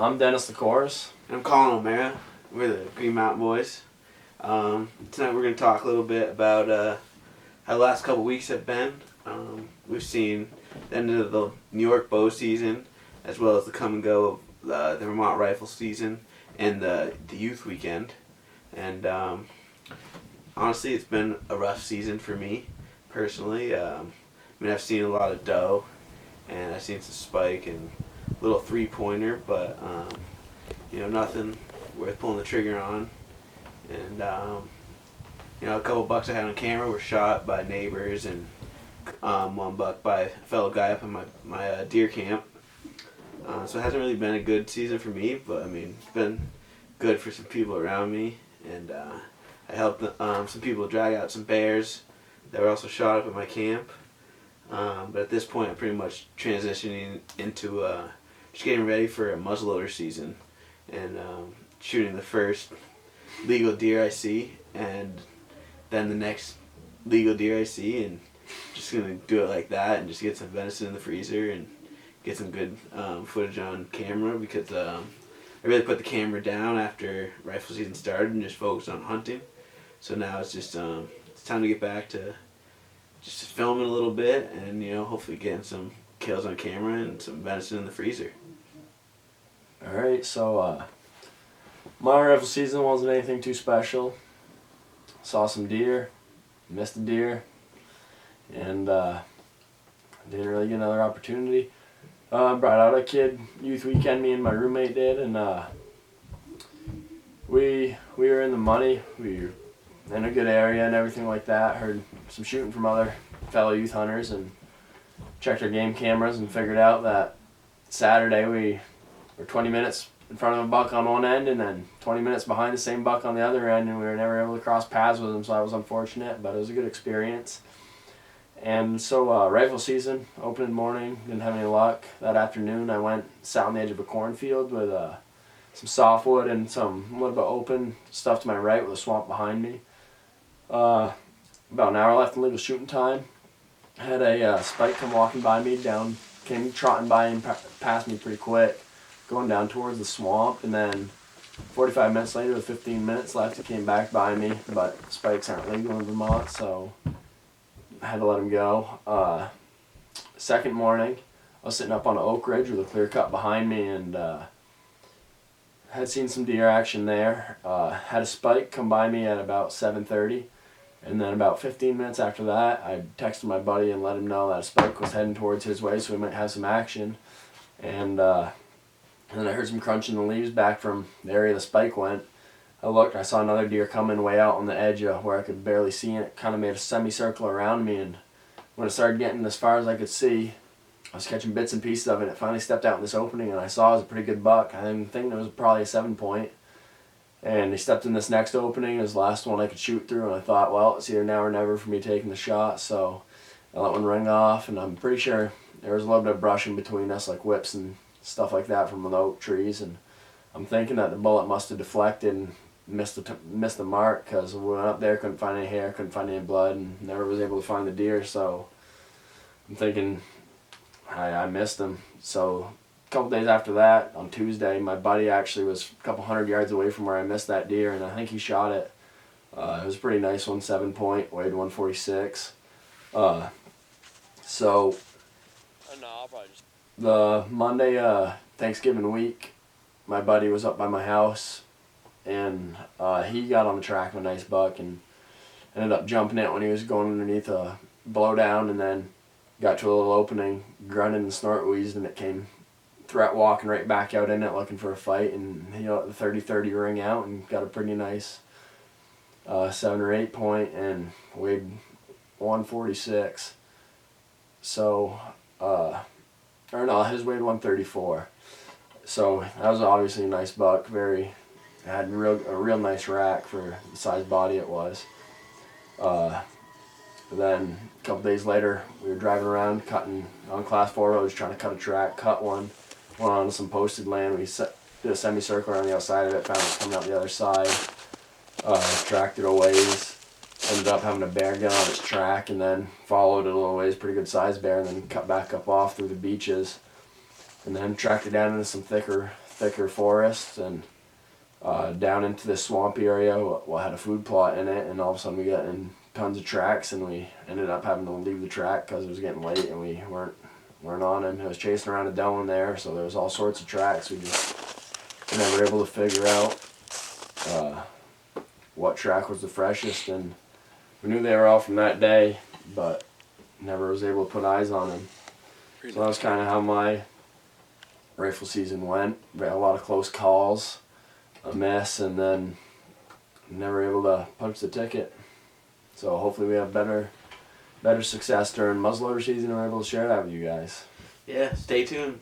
I'm Dennis LaCourse. And I'm Colin O'Mara. We're the Green Mountain Boys. Tonight we're going to talk a little bit about how the last couple weeks have been. We've seen the end of the New York bow season, as well as the come and go of the Vermont rifle season and the youth weekend. And honestly, it's been a rough season for me personally. I've seen a lot of doe, and I've seen some spike and little 3-pointer, but nothing worth pulling the trigger on. And a couple bucks I had on camera were shot by neighbors, and one buck by a fellow guy up in my deer camp. So it hasn't really been a good season for me, but it's been good for some people around me, and I helped some people drag out some bears that were also shot up at my camp. But at this point, I'm pretty much transitioning into just getting ready for a muzzleloader season, and shooting the first legal deer I see, and then the next legal deer I see, and just gonna do it like that, and just get some venison in the freezer and get some good footage on camera, because I really put the camera down after rifle season started and just focused on hunting. So now it's just it's time to get back to just filming a little bit, and hopefully getting some kills on camera and some venison in the freezer. Alright, so my rifle season wasn't anything too special. Saw some deer, missed a deer, and didn't really get another opportunity. Brought out a kid youth weekend, me and my roommate did, and we were in the money. We were in a good area and everything like that. Heard some shooting from other fellow youth hunters, and checked our game cameras and figured out that Saturday we were 20 minutes in front of a buck on one end and then 20 minutes behind the same buck on the other end, and we were never able to cross paths with him, so that was unfortunate, but it was a good experience. And so rifle season, opening morning, didn't have any luck. That afternoon I went, sat on the edge of a cornfield with some softwood and some little bit open stuff to my right with a swamp behind me. About an hour left in legal shooting time. I had a spike come walking by me, came trotting by and passed me pretty quick, going down towards the swamp, and then 45 minutes later, with 15 minutes left, he came back by me, but spikes aren't legal in Vermont, so I had to let him go. Second morning, I was sitting up on an oak ridge with a clear cut behind me, and had seen some deer action there. Had a spike come by me at about 7:30, and then about 15 minutes after that, I texted my buddy and let him know that a spike was heading towards his way, so we might have some action. And then I heard some crunching in the leaves back from the area the spike went. I looked, I saw another deer coming way out on the edge where I could barely see, and it kind of made a semicircle around me, and when it started getting as far as I could see, I was catching bits and pieces of it, and it finally stepped out in this opening, and I saw it was a pretty good buck. I didn't think it was probably a 7-point, and he stepped in this next opening, it was the last one I could shoot through, and I thought, well, it's either now or never for me taking the shot, so I let one ring off, and I'm pretty sure there was a little bit of brushing between us, like whips and stuff like that from the oak trees, and I'm thinking that the bullet must have deflected and missed the mark, because we went up there, couldn't find any hair, couldn't find any blood, and never was able to find the deer, so I'm thinking I missed him. So a couple days after that, on Tuesday, my buddy actually was a couple 100 yards away from where I missed that deer, and I think he shot it. It was a pretty nice one, 7-point, weighed 146. So the Monday, Thanksgiving week, my buddy was up by my house, and he got on the track of a nice buck and ended up jumping it when he was going underneath a blowdown, and then got to a little opening, grunted and snort wheezed, and it came walking right back out in it looking for a fight, and he let the 30-30 ring out and got a pretty nice 7 or 8 point and weighed 146. So or no, his weighed 134. So that was obviously a nice buck. Had a real nice rack for the size body it was. Then a couple days later, we were driving around cutting on Class 4 roads, trying to cut a track, cut one, went on some posted land. We did a semicircle around the outside of it, found it coming out the other side, tracked it a ways, ended up having a bear get on its track, and then followed it a little ways, pretty good sized bear, and then cut back up off through the beaches, and then tracked it down into some thicker thicker forests and down into this swampy area. We had a food plot in it, and all of a sudden we got in tons of tracks, and we ended up having to leave the track because it was getting late and we weren't on him. He was chasing around a dome there, so there was all sorts of tracks. We just were never able to figure out what track was the freshest, and we knew they were all from that day, but never was able to put eyes on them. So that was kind of how my rifle season went. We had a lot of close calls, a miss, and then never able to punch the ticket. So hopefully we have better success during muzzleloader season and we're able to share that with you guys. Yeah, stay tuned.